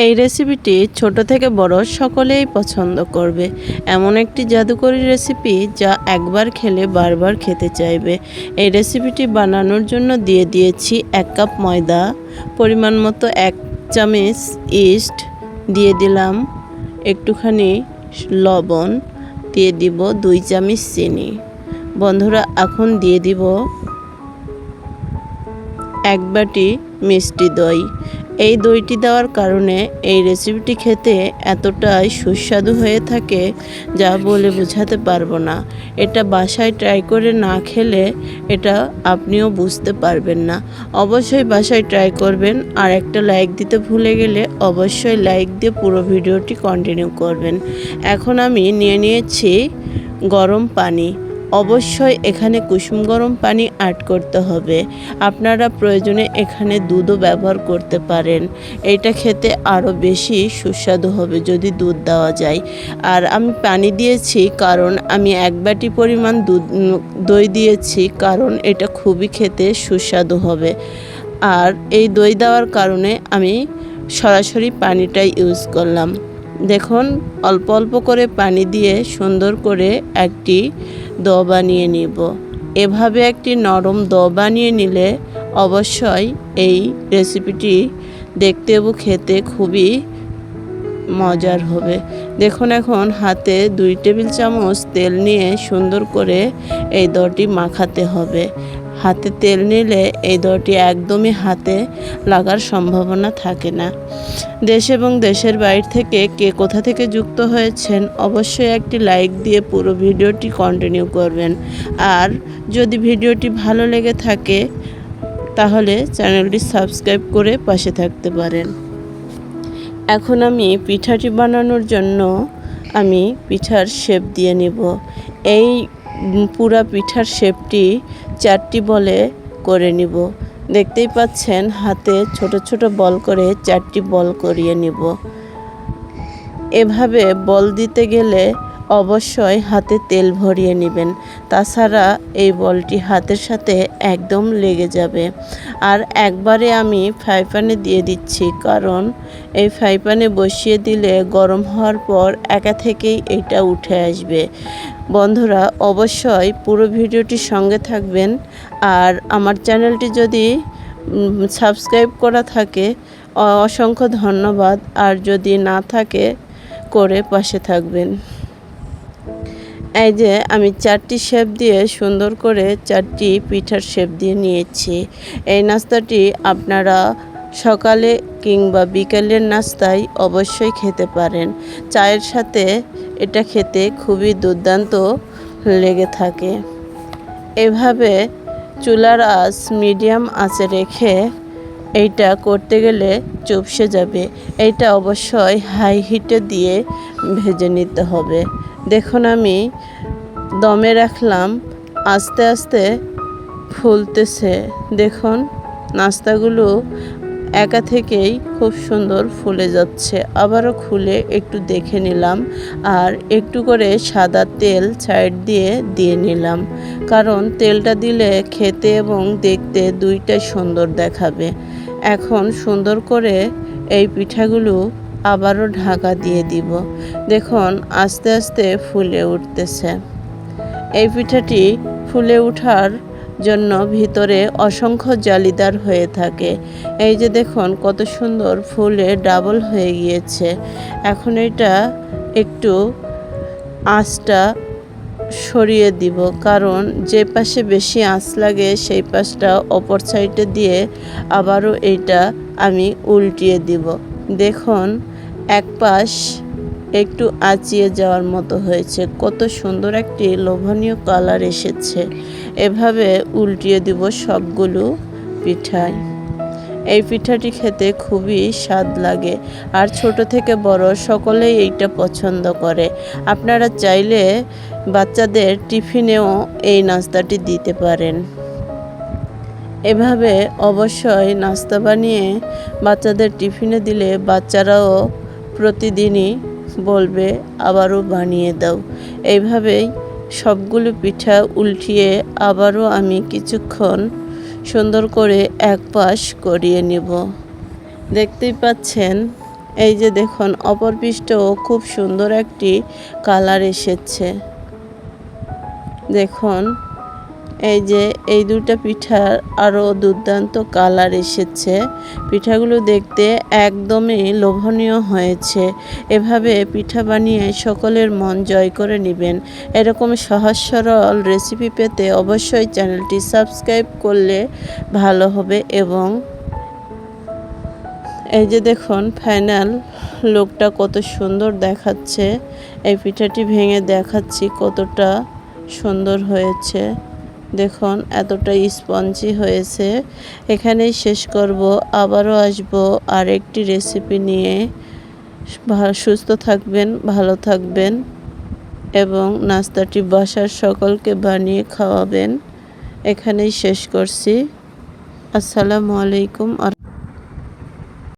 এই রেসিপিটি ছোট থেকে বড় সকলেই পছন্দ করবে। এমন একটি জাদুকরী রেসিপি যা একবার খেলে বারবার খেতে চাইবে। এই রেসিপিটি বানানোর জন্য দিয়ে দিয়েছি 1 কাপ ময়দা, পরিমাণ মতো 1 চামচ ইস্ট, দিয়ে দিলাম একটুখানি লবণ, দিয়ে দিব 2 চামচ চিনি। বন্ধুরা, এখন দিয়ে দিব 1 বাটি মিষ্টি দই। এই দইটি দেওয়ার কারণে এই রেসিপিটি খেতে এতটাই সুস্বাদু হয়ে থাকে যা বলে বোঝাতে পারবো না। এটা বাসায় ট্রাই করে না খেলে এটা আপনিও বুঝতে পারবেন না। অবশ্যই বাসায় ট্রাই করবেন। আর একটা লাইক দিতে ভুলে গেলে অবশ্যই লাইক দিয়ে পুরো ভিডিওটি কন্টিনিউ করবেন। এখন আমি নিয়েছি গরম পানি। অবশ্যই এখানে কুসুম গরম পানি অ্যাড করতে হবে। আপনারা প্রয়োজনে এখানে দুধও ব্যবহার করতে পারেন। এটা খেতে আরও বেশি সুস্বাদু হবে যদি দুধ দেওয়া যায়। আর আমি পানি দিয়েছি কারণ আমি 1 বাটি পরিমাণ দই দিয়েছি, কারণ এটা খুবই খেতে সুস্বাদু হবে। আর এই দই দেওয়ার কারণে আমি সরাসরি পানিটাই ইউজ করলাম। দেখুন, অল্প অল্প করে পানি দিয়ে সুন্দর করে একটি ডো বানিয়ে নিব। এভাবে একটি নরম ডো বানিয়ে নিলে অবশ্যই এই রেসিপিটি দেখতে ও খেতে খুবই মজার হবে। দেখুন, এখন হাতে 2 টেবিল চামচ তেল নিয়ে সুন্দর করে এই ডোটি মাখাতে হবে। হাতে তেল নিলে এই ডোটি একদমই হাতে লাগার সম্ভাবনা থাকে না। দেশ এবং দেশের বাইরে থেকে কে কোথা থেকে যুক্ত হয়েছেন অবশ্যই একটি লাইক দিয়ে পুরো ভিডিওটি কন্টিনিউ করবেন। আর যদি ভিডিওটি ভালো লেগে থাকে তাহলে চ্যানেলটি সাবস্ক্রাইব করে পাশে থাকতে পারেন। এখন আমি পিঠাটি বানানোর জন্য আমি পিঠার শেপ দিয়ে নেব। এই পুরা পিঠার শেপটি 4টি বলে করে নিব। দেখতেই পাচ্ছেন, হাতে ছোট ছোট বল করে 4টি বল করিয়ে নিব। এভাবে বল দিতে গেলে অবশ্যই হাতে তেল ভরিয়ে নেবেন, তাছাড়া এই বলটি হাতের সাথে একদম লেগে যাবে। আর একবারে আমি ফ্রাই প্যানে দিয়ে দিচ্ছি, কারণ এই ফ্রাই প্যানে বসিয়ে দিলে গরম হওয়ার পর একা থেকেই এটা উঠে আসবে। বন্ধুরা, অবশ্যই পুরো ভিডিওটির সঙ্গে থাকবেন। আর আমার চ্যানেলটি যদি সাবস্ক্রাইব করা থাকে অসংখ্য ধন্যবাদ, আর যদি না থাকে করে পাশে থাকবেন। এই যে আমি 4টি শেপ দিয়ে সুন্দর করে 4টি পিঠার শেপ দিয়ে নিয়েছি। এই নাস্তাটি আপনারা সকালে কিংবা বিকেলের নাস্তায় অবশ্যই খেতে পারেন। চায়ের সাথে এটা খেতে খুবই দুর্দান্ত লেগে থাকে। এভাবে চুলার আঁচ মিডিয়াম আঁচে রেখে এইটা করতে গেলে চুপসে যাবে। এইটা অবশ্যই হাই হিটে দিয়ে ভেজে নিতে হবে। দেখুন, আমি দমে রাখলাম, আস্তে আস্তে ফুলতেছে। দেখুন, নাস্তাগুলো একা থেকেই খুব সুন্দর ফুলে যাচ্ছে। আবারও খুলে একটু দেখে নিলাম, আর একটু করে সাদা তেল সাইড দিয়ে নিলাম, কারণ তেলটা দিলে খেতে এবং দেখতে দুইটাই সুন্দর দেখাবে। এখন সুন্দর করে এই পিঠাগুলো আবারও ঢাকা দিয়ে দিব। দেখুন, আস্তে আস্তে ফুলে উঠতেছে। এই পিঠাটি ফুলে ওঠার জন্য ভিতরে অসংখ্য জালিদার হয়ে থাকে। এই যে দেখুন কত সুন্দর ফুলে ডাবল হয়ে গিয়েছে। এখন এটা একটু আঁচটা সরিয়ে দিব, কারণ যে পাশে বেশি আঁচ লাগে সেই পাশটা অপর সাইডে দিয়ে আবারও এইটা আমি উল্টিয়ে দিব। দেখুন, এক পাশ একটু আঁচিয়ে যাওয়ার মতো হয়েছে। কত সুন্দর একটি লোভনীয় কালার এসেছে। এভাবে উল্টিয়ে দিব সবগুলো পিঠায়। এই পিঠাটি খেতে খুবই স্বাদ লাগে, আর ছোট থেকে বড় সকলেই এইটা পছন্দ করে। আপনারা চাইলে বাচ্চাদের টিফিনেও এই নাস্তাটি দিতে পারেন। এভাবে অবশ্যই নাস্তা বানিয়ে বাচ্চাদের টিফিনে দিলে বাচ্চারাও প্রতিদিনই বলবে আবারও বানিয়ে দাও। এইভাবেই সবগুলো পিঠা উল্টিয়ে আবারও আমি কিছুক্ষণ সুন্দর করে এক পাশ করিয়ে নেব। দেখতেই পাচ্ছেন এই যে দেখুন অপর পৃষ্ঠও খুব সুন্দর একটি কালার এসেছে। দেখুন এই যে এই দুটা পিঠার আরও দুর্দান্ত কালার এসেছে। পিঠাগুলো দেখতে একদমই লোভনীয় হয়েছে। এভাবে পিঠা বানিয়ে সকলের মন জয় করে নেবেন। এরকম সহজ সরল রেসিপি পেতে অবশ্যই চ্যানেলটি সাবস্ক্রাইব করলে ভালো হবে। এবং এই যে দেখুন ফাইনাল লুকটা কত সুন্দর দেখাচ্ছে। এই পিঠাটি ভেঙে দেখাচ্ছি কতটা সুন্দর হয়েছে। দেখুন এতটা স্পঞ্জি হয়েছে। এখানেই শেষ করব। আবারও আসব আরেকটি রেসিপি নিয়ে। সুস্থ থাকবেন, ভালো থাকবেন এবং নাস্তাটি বাসার সকলকে বানিয়ে খাওয়াবেন। এখানেই শেষ করছি। আসসালামু আলাইকুম।